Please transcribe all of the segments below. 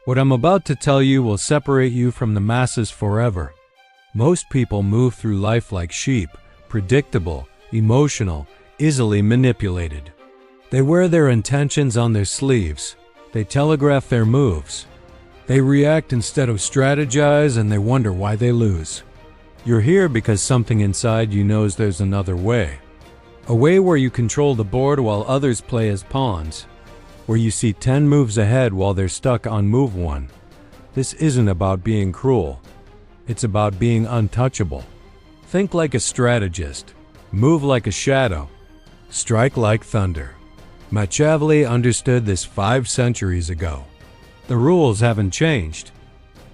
What I'm about to tell you will separate you from the masses forever. Most people move through life like sheep, predictable, emotional, easily manipulated. They wear their intentions on their sleeves. They telegraph their moves. They react instead of strategize, and they wonder why they lose. You're here because something inside you knows there's another way. A way where you control the board while others play as pawns. Where you see 10 moves ahead while they're stuck on move 1. This isn't about being cruel. It's about being untouchable. Think like a strategist. Move like a shadow. Strike like thunder. Machiavelli understood this 5 centuries ago. The rules haven't changed.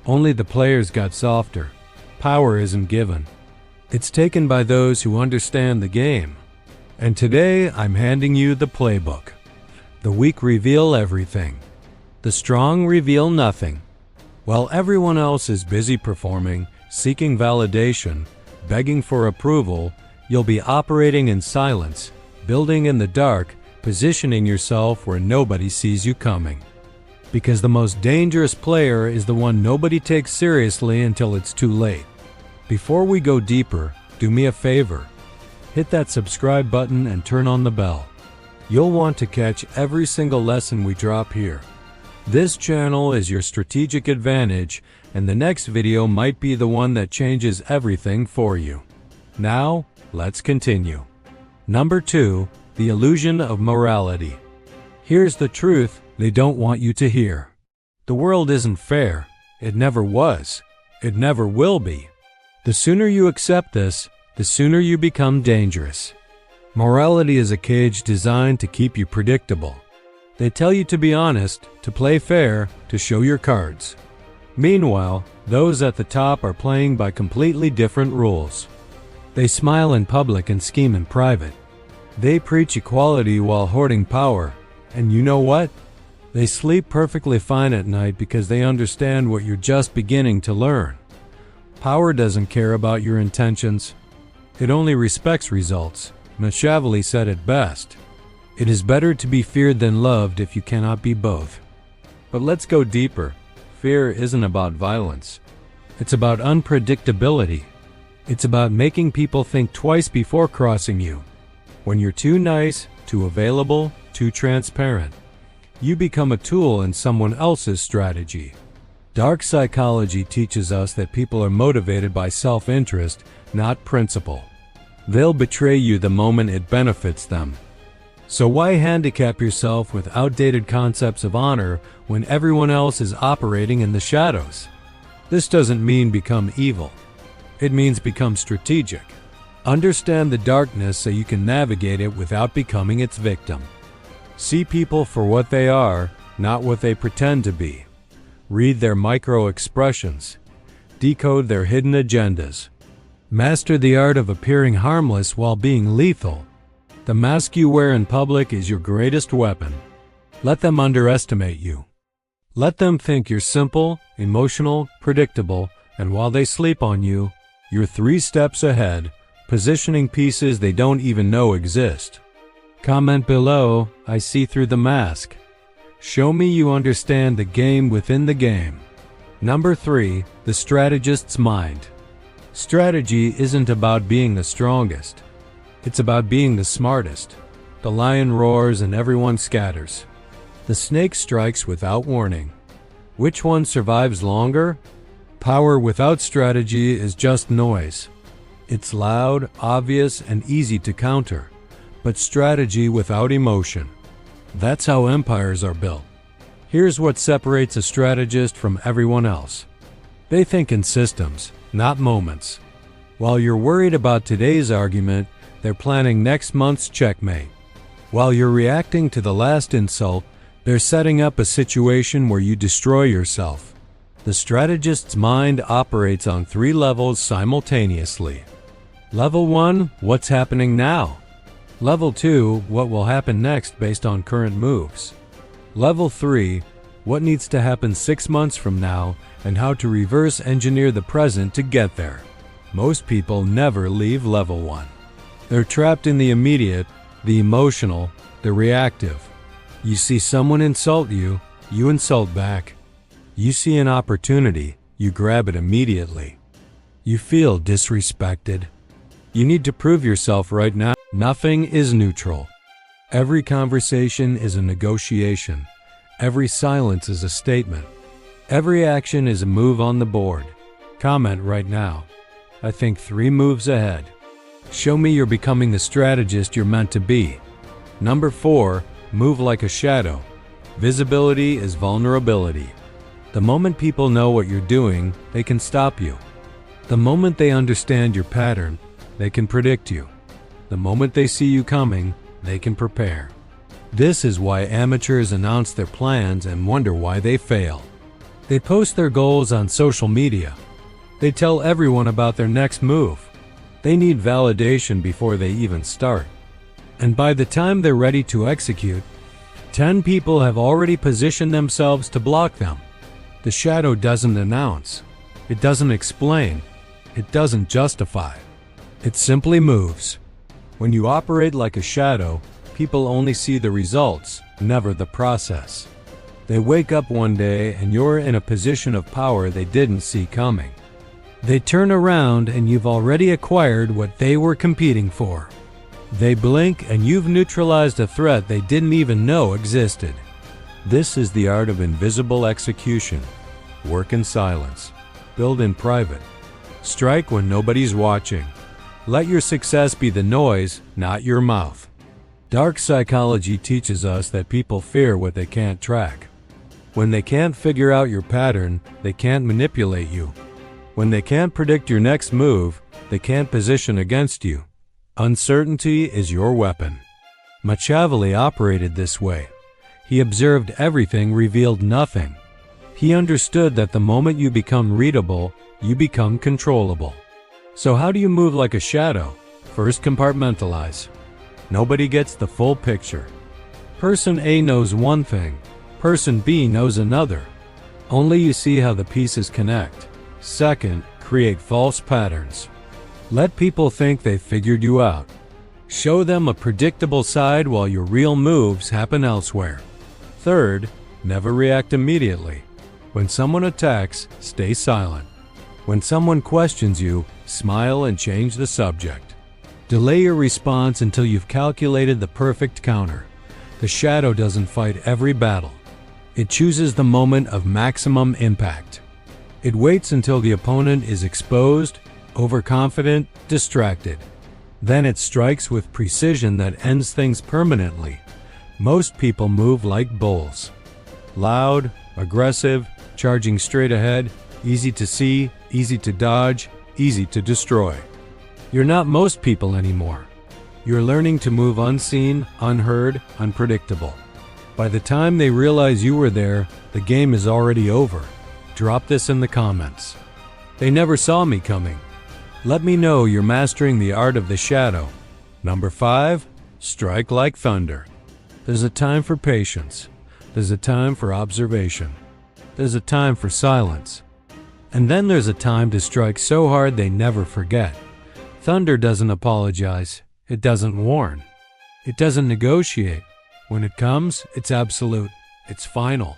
Only the players got softer. Power isn't given. It's taken by those who understand the game. And today I'm handing you the playbook. The weak reveal everything. The strong reveal nothing. While everyone else is busy performing, seeking validation, begging for approval, you'll be operating in silence, building in the dark, positioning yourself where nobody sees you coming. Because the most dangerous player is the one nobody takes seriously until it's too late. Before we go deeper, do me a favor. Hit that subscribe button and turn on the bell. You'll want to catch every single lesson we drop here. This channel is your strategic advantage, and the next video might be the one that changes everything for you. Now, let's continue. Number 2, the illusion of morality. Here's the truth they don't want you to hear. The world isn't fair. It never was. It never will be. The sooner you accept this, the sooner you become dangerous. Morality is a cage designed to keep you predictable. They tell you to be honest, to play fair, to show your cards. Meanwhile, those at the top are playing by completely different rules. They smile in public and scheme in private. They preach equality while hoarding power. And you know what? They sleep perfectly fine at night because they understand what you're just beginning to learn. Power doesn't care about your intentions. It only respects results. Machiavelli said it best. It is better to be feared than loved if you cannot be both. But let's go deeper. Fear isn't about violence. It's about unpredictability. It's about making people think twice before crossing you. When you're too nice, too available, too transparent, you become a tool in someone else's strategy. Dark psychology teaches us that people are motivated by self-interest, not principle. They'll betray you the moment it benefits them. So why handicap yourself with outdated concepts of honor when everyone else is operating in the shadows? This doesn't mean become evil. It means become strategic. Understand the darkness so you can navigate it without becoming its victim. See people for what they are, not what they pretend to be. Read their micro-expressions. Decode their hidden agendas. Master the art of appearing harmless while being lethal. The mask you wear in public is your greatest weapon. Let them underestimate you. Let them think you're simple, emotional, predictable, and while they sleep on you, you're 3 steps ahead, positioning pieces they don't even know exist. Comment below, I see through the mask. Show me you understand the game within the game. Number 3, the strategist's mind. Strategy isn't about being the strongest. It's about being the smartest. The lion roars and everyone scatters. The snake strikes without warning. Which one survives longer? Power without strategy is just noise. It's loud, obvious, and easy to counter. But strategy without emotion. That's how empires are built. Here's what separates a strategist from everyone else. They think in systems, not moments. While you're worried about today's argument, they're planning next month's checkmate. While you're reacting to the last insult, they're setting up a situation where you destroy yourself. The strategist's mind operates on 3 levels simultaneously. Level 1, what's happening now? Level 2, what will happen next based on current moves? Level 3, what needs to happen 6 months from now and how to reverse engineer the present to get there. Most people never leave level 1. They're trapped in the immediate, the emotional, the reactive. You see someone insult you, you insult back. You see an opportunity, you grab it immediately. You feel disrespected. You need to prove yourself right now. Nothing is neutral. Every conversation is a negotiation. Every silence is a statement. Every action is a move on the board. Comment right now. I think 3 moves ahead. Show me you're becoming the strategist you're meant to be. Number 4, move like a shadow. Visibility is vulnerability. The moment people know what you're doing, they can stop you. The moment they understand your pattern, they can predict you. The moment they see you coming, they can prepare. This is why amateurs announce their plans and wonder why they fail. They post their goals on social media. They tell everyone about their next move. They need validation before they even start. And by the time they're ready to execute, 10 people have already positioned themselves to block them. The shadow doesn't announce. It doesn't explain. It doesn't justify. It simply moves. When you operate like a shadow, people only see the results, never the process. They wake up one day and you're in a position of power they didn't see coming. They turn around and you've already acquired what they were competing for. They blink and you've neutralized a threat they didn't even know existed. This is the art of invisible execution. Work in silence. Build in private. Strike when nobody's watching. Let your success be the noise, not your mouth. Dark psychology teaches us that people fear what they can't track. When they can't figure out your pattern, they can't manipulate you. When they can't predict your next move, they can't position against you. Uncertainty is your weapon. Machiavelli operated this way. He observed everything, revealed nothing. He understood that the moment you become readable, you become controllable. So how do you move like a shadow? First, compartmentalize. Nobody gets the full picture. Person A knows one thing. Person B knows another. Only you see how the pieces connect. Second, create false patterns. Let people think they've figured you out. Show them a predictable side while your real moves happen elsewhere. Third, never react immediately. When someone attacks, stay silent. When someone questions you, smile and change the subject. Delay your response until you've calculated the perfect counter. The shadow doesn't fight every battle. It chooses the moment of maximum impact. It waits until the opponent is exposed, overconfident, distracted. Then it strikes with precision that ends things permanently. Most people move like bulls. Loud, aggressive, charging straight ahead, easy to see, easy to dodge, easy to destroy. You're not most people anymore. You're learning to move unseen, unheard, unpredictable. By the time they realize you were there, the game is already over. Drop this in the comments. They never saw me coming. Let me know you're mastering the art of the shadow. Number 5, strike like thunder. There's a time for patience. There's a time for observation. There's a time for silence. And then there's a time to strike so hard they never forget. Thunder doesn't apologize. It doesn't warn. It doesn't negotiate. When it comes, it's absolute. It's final.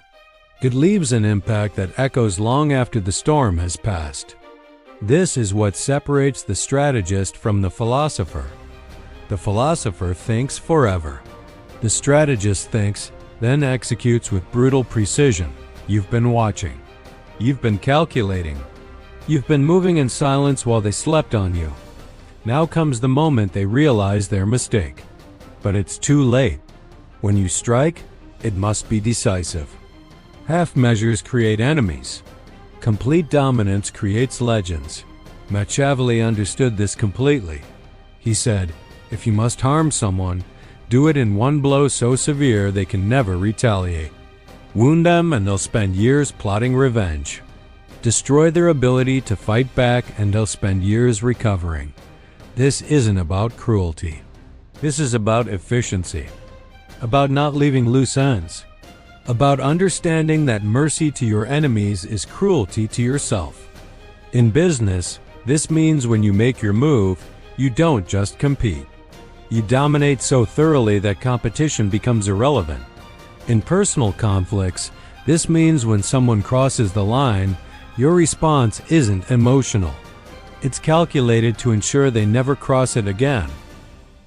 It leaves an impact that echoes long after the storm has passed. This is what separates the strategist from the philosopher. The philosopher thinks forever. The strategist thinks, then executes with brutal precision. You've been watching. You've been calculating. You've been moving in silence while they slept on you. Now comes the moment they realize their mistake. But it's too late. When you strike, it must be decisive. Half measures create enemies. Complete dominance creates legends. Machiavelli understood this completely. He said, if you must harm someone, do it in one blow so severe they can never retaliate. Wound them and they'll spend years plotting revenge. Destroy their ability to fight back and they'll spend years recovering. This isn't about cruelty. This is about efficiency. About not leaving loose ends. About understanding that mercy to your enemies is cruelty to yourself. In business, this means when you make your move, you don't just compete. You dominate so thoroughly that competition becomes irrelevant. In personal conflicts, This means when someone crosses the line, your response isn't emotional. It's calculated to ensure they never cross it again.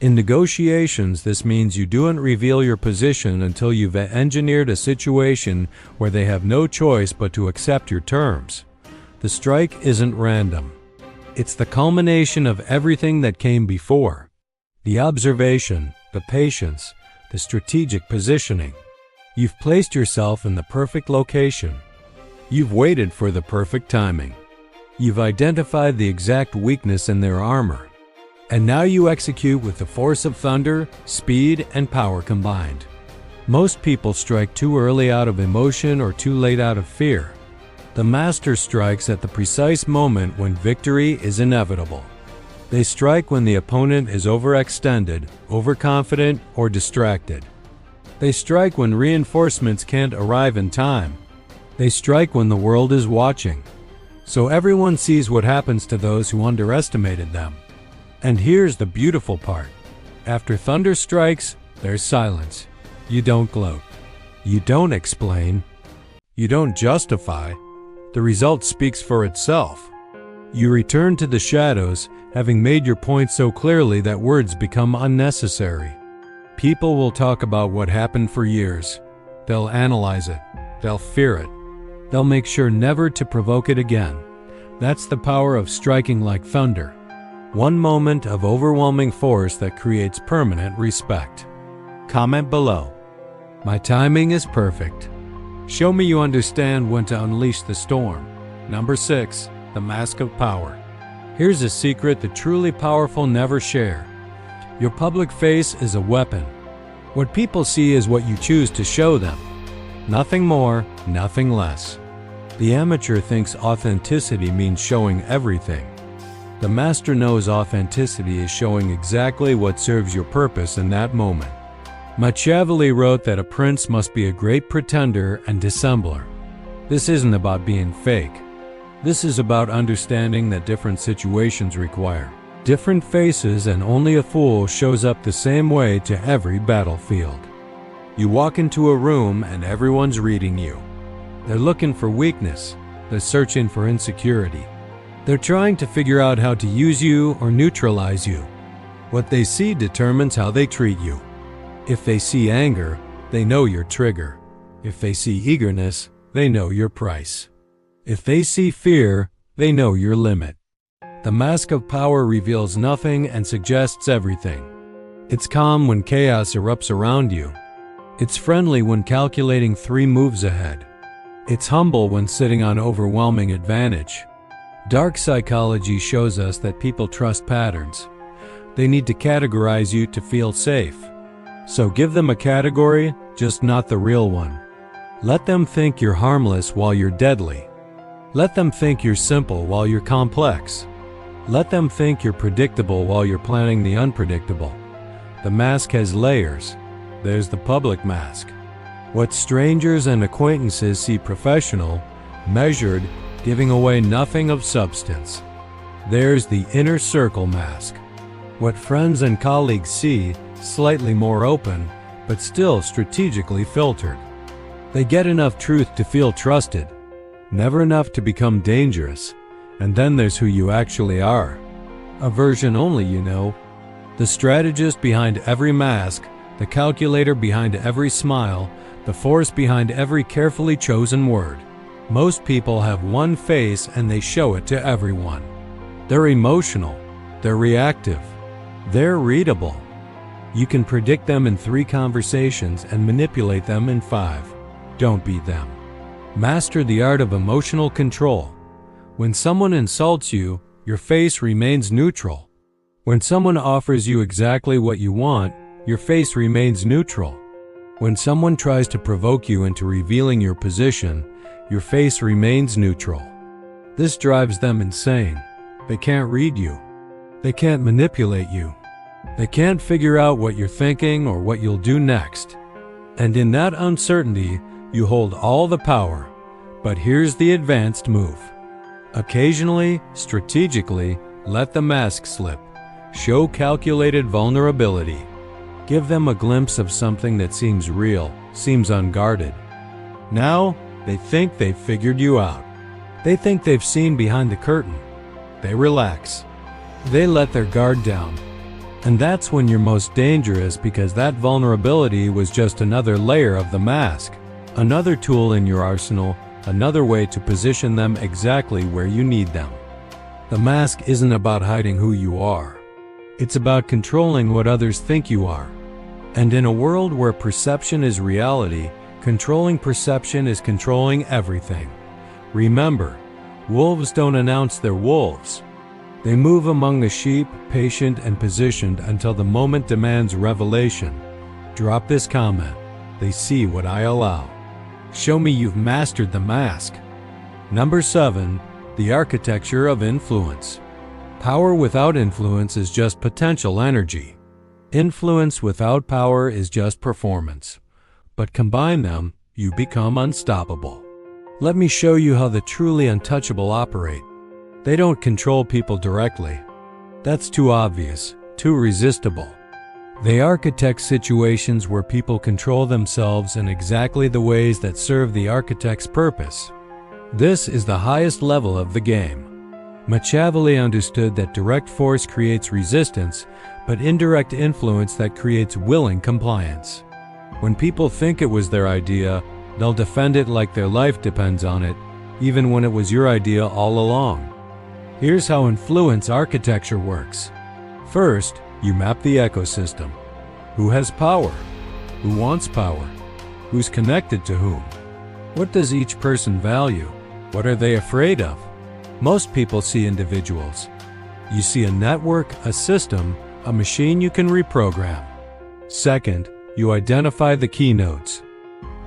In negotiations, this means you don't reveal your position until you've engineered a situation where they have no choice but to accept your terms. The strike isn't random. It's the culmination of everything that came before. The observation, the patience, the strategic positioning. You've placed yourself in the perfect location. You've waited for the perfect timing. You've identified the exact weakness in their armor. And now you execute with the force of thunder, speed, and power combined. Most people strike too early out of emotion or too late out of fear. The master strikes at the precise moment when victory is inevitable. They strike when the opponent is overextended, overconfident, or distracted. They strike when reinforcements can't arrive in time. They strike when the world is watching. So everyone sees what happens to those who underestimated them. And here's the beautiful part. After thunder strikes, there's silence. You don't gloat. You don't explain. You don't justify. The result speaks for itself. You return to the shadows, having made your point so clearly that words become unnecessary. People will talk about what happened for years. They'll analyze it. They'll fear it. They'll make sure never to provoke it again. That's the power of striking like thunder. One moment of overwhelming force that creates permanent respect. Comment below. My timing is perfect. Show me you understand when to unleash the storm. Number 6. The mask of power. Here's a secret the truly powerful never share. Your public face is a weapon. What people see is what you choose to show them. Nothing more, nothing less. The amateur thinks authenticity means showing everything. The master knows authenticity is showing exactly what serves your purpose in that moment. Machiavelli wrote that a prince must be a great pretender and dissembler. This isn't about being fake. This is about understanding that different situations require different faces, and only a fool shows up the same way to every battlefield. You walk into a room and everyone's reading you. They're looking for weakness. They're searching for insecurity. They're trying to figure out how to use you or neutralize you. What they see determines how they treat you. If they see anger, they know your trigger. If they see eagerness, they know your price. If they see fear, they know your limit. The mask of power reveals nothing and suggests everything. It's calm when chaos erupts around you. It's friendly when calculating 3 moves ahead. It's humble when sitting on overwhelming advantage. Dark psychology shows us that people trust patterns. They need to categorize you to feel safe. So give them a category, just not the real one. Let them think you're harmless while you're deadly. Let them think you're simple while you're complex. Let them think you're predictable while you're planning the unpredictable. The mask has layers. There's the public mask. What strangers and acquaintances see professional, measured, giving away nothing of substance. There's the inner circle mask. What friends and colleagues see, slightly more open, but still strategically filtered. They get enough truth to feel trusted, never enough to become dangerous. And then there's who you actually are. A version only you know. The strategist behind every mask, the calculator behind every smile, the force behind every carefully chosen word. Most people have one face and they show it to everyone. They're emotional. They're reactive. They're readable. You can predict them in 3 conversations and manipulate them in 5. Don't be them. Master the art of emotional control. When someone insults you, your face remains neutral. When someone offers you exactly what you want, your face remains neutral. When someone tries to provoke you into revealing your position, your face remains neutral. This drives them insane. They can't read you. They can't manipulate you. They can't figure out what you're thinking or what you'll do next. And in that uncertainty, you hold all the power. But here's the advanced move. Occasionally, strategically, let the mask slip. Show calculated vulnerability. Give them a glimpse of something that seems real, seems unguarded. Now, They think they've figured you out. They think they've seen behind the curtain. They relax. They let their guard down. And that's when you're most dangerous, because that vulnerability was just another layer of the mask. Another tool in your arsenal, another way to position them exactly where you need them. The mask isn't about hiding who you are. It's about controlling what others think you are. And in a world where perception is reality, controlling perception is controlling everything. Remember, wolves don't announce they're wolves. They move among the sheep, patient and positioned until the moment demands revelation. Drop this comment. They see what I allow. Show me you've mastered the mask. Number 7. The architecture of influence. Power without influence is just potential energy. Influence without power is just performance. But combine them, you become unstoppable. Let me show you how the truly untouchable operate. They don't control people directly. That's too obvious, too resistible. They architect situations where people control themselves in exactly the ways that serve the architect's purpose. This is the highest level of the game. Machiavelli understood that direct force creates resistance, but indirect influence that creates willing compliance. When people think it was their idea, they'll defend it like their life depends on it, even when it was your idea all along. Here's how influence architecture works. First, you map the ecosystem. Who has power? Who wants power? Who's connected to whom? What does each person value? What are they afraid of? Most people see individuals. You see a network, a system, a machine you can reprogram. Second, you identify the keynotes.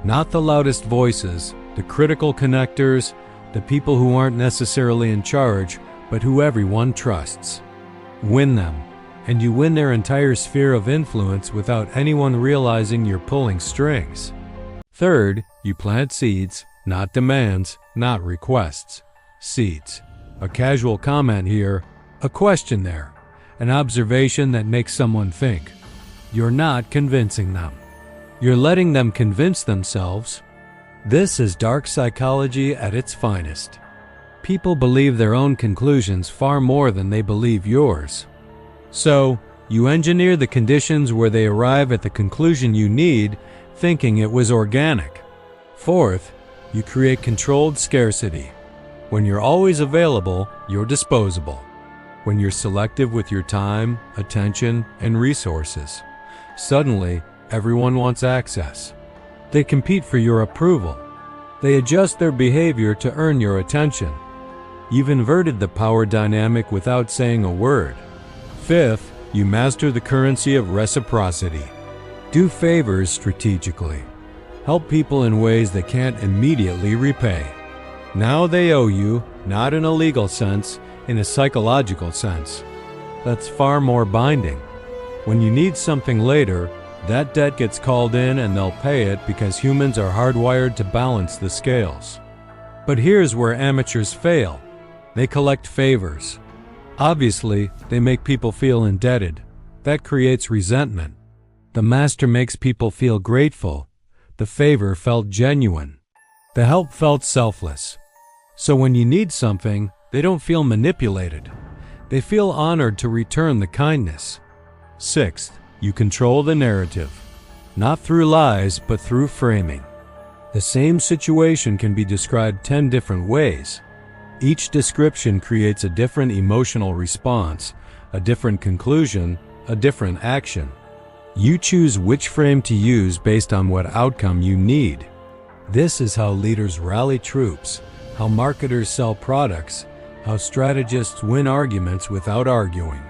Not the loudest voices, the critical connectors, the people who aren't necessarily in charge, but who everyone trusts. Win them, and you win their entire sphere of influence without anyone realizing you're pulling strings. Third, you plant seeds, not demands, not requests. Seeds. A casual comment here, a question there, an observation that makes someone think. You're not convincing them. You're letting them convince themselves. This is dark psychology at its finest. People believe their own conclusions far more than they believe yours. So, you engineer the conditions where they arrive at the conclusion you need, thinking it was organic. Fourth, you create controlled scarcity. When you're always available, you're disposable. When you're selective with your time, attention, and resources, suddenly, everyone wants access. They compete for your approval. They adjust their behavior to earn your attention. You've inverted the power dynamic without saying a word. Fifth, you master the currency of reciprocity. Do favors strategically. Help people in ways they can't immediately repay. Now they owe you, not in a legal sense, in a psychological sense. That's far more binding. When you need something later, that debt gets called in and they'll pay it because humans are hardwired to balance the scales. But here's where amateurs fail. They collect favors. Obviously, they make people feel indebted. That creates resentment. The master makes people feel grateful. The favor felt genuine. The help felt selfless. So when you need something, they don't feel manipulated. They feel honored to return the kindness. Sixth, you control the narrative. Not through lies, but through framing. The same situation can be described 10 different ways. Each description creates a different emotional response, a different conclusion, a different action. You choose which frame to use based on what outcome you need. This is how leaders rally troops, how marketers sell products, how strategists win arguments without arguing.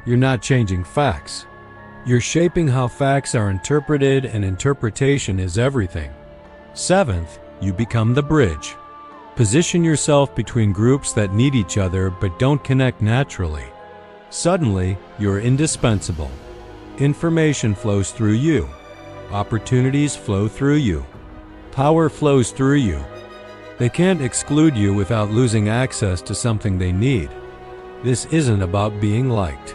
You're not changing facts. You're shaping how facts are interpreted, and interpretation is everything. Seventh, you become the bridge. Position yourself between groups that need each other but don't connect naturally. Suddenly, you're indispensable. Information flows through you. Opportunities flow through you. Power flows through you. They can't exclude you without losing access to something they need. This isn't about being liked.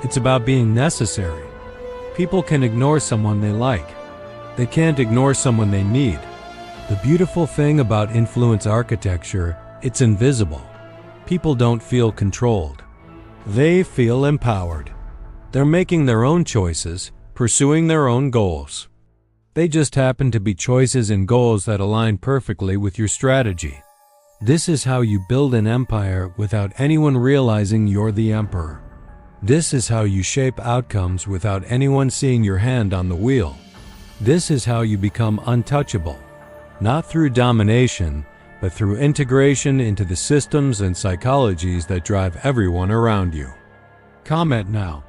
It's about being necessary. People can ignore someone they like. They can't ignore someone they need. The beautiful thing about influence architecture, it's invisible. People don't feel controlled. They feel empowered. They're making their own choices, pursuing their own goals. They just happen to be choices and goals that align perfectly with your strategy. This is how you build an empire without anyone realizing you're the emperor. This is how you shape outcomes without anyone seeing your hand on the wheel. This is how you become untouchable, not through domination, but through integration into the systems and psychologies that drive everyone around you. Comment now.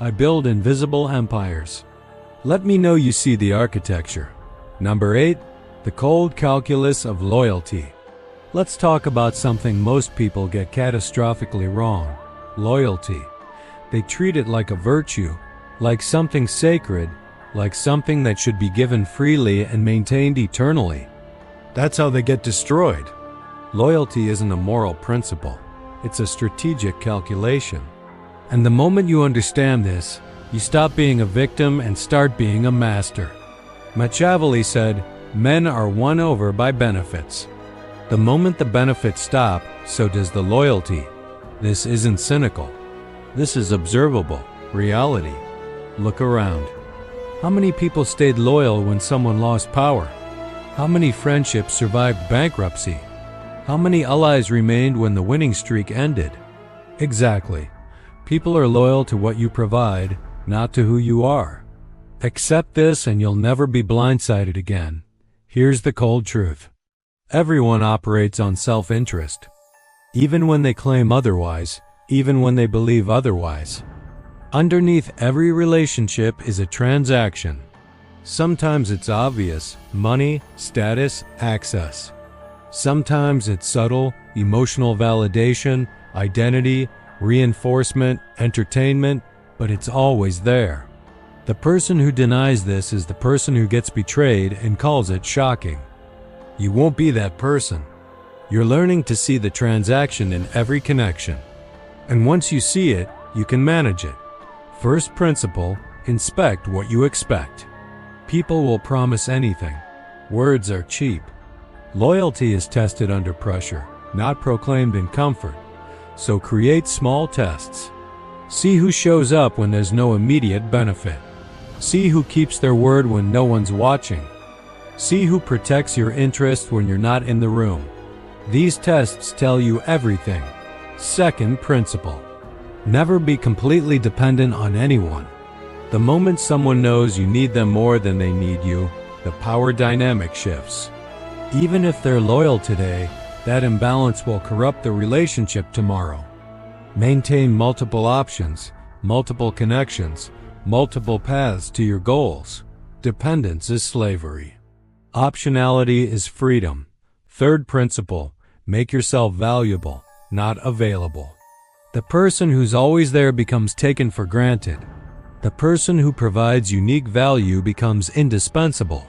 I build invisible empires. Let me know you see the architecture. Number 8. The cold calculus of loyalty. Let's talk about something most people get catastrophically wrong: loyalty. They treat it like a virtue, like something sacred, like something that should be given freely and maintained eternally. That's how they get destroyed. Loyalty isn't a moral principle. It's a strategic calculation. And the moment you understand this, you stop being a victim and start being a master. Machiavelli said, "Men are won over by benefits." The moment the benefits stop, so does the loyalty. This isn't cynical. This is observable reality. Look around. How many people stayed loyal when someone lost power? How many friendships survived bankruptcy? How many allies remained when the winning streak ended? Exactly. People are loyal to what you provide, not to who you are. Accept this and you'll never be blindsided again. Here's the cold truth. Everyone operates on self-interest. Even when they claim otherwise, even when they believe otherwise. Underneath every relationship is a transaction. Sometimes it's obvious: money, status, access. Sometimes it's subtle: emotional validation, identity, reinforcement, entertainment, but it's always there. The person who denies this is the person who gets betrayed and calls it shocking. You won't be that person. You're learning to see the transaction in every connection. And once you see it, you can manage it. First principle: inspect what you expect. People will promise anything. Words are cheap. Loyalty is tested under pressure, not proclaimed in comfort. So create small tests. See who shows up when there's no immediate benefit. See who keeps their word when no one's watching. See who protects your interest when you're not in the room. These tests tell you everything. Second principle: never be completely dependent on anyone. The moment someone knows you need them more than they need you, the power dynamic shifts. Even if they're loyal today, that imbalance will corrupt the relationship tomorrow. Maintain multiple options, multiple connections, multiple paths to your goals. Dependence is slavery. Optionality is freedom. Third principle: make yourself valuable, not available. The person who's always there becomes taken for granted. The person who provides unique value becomes indispensable.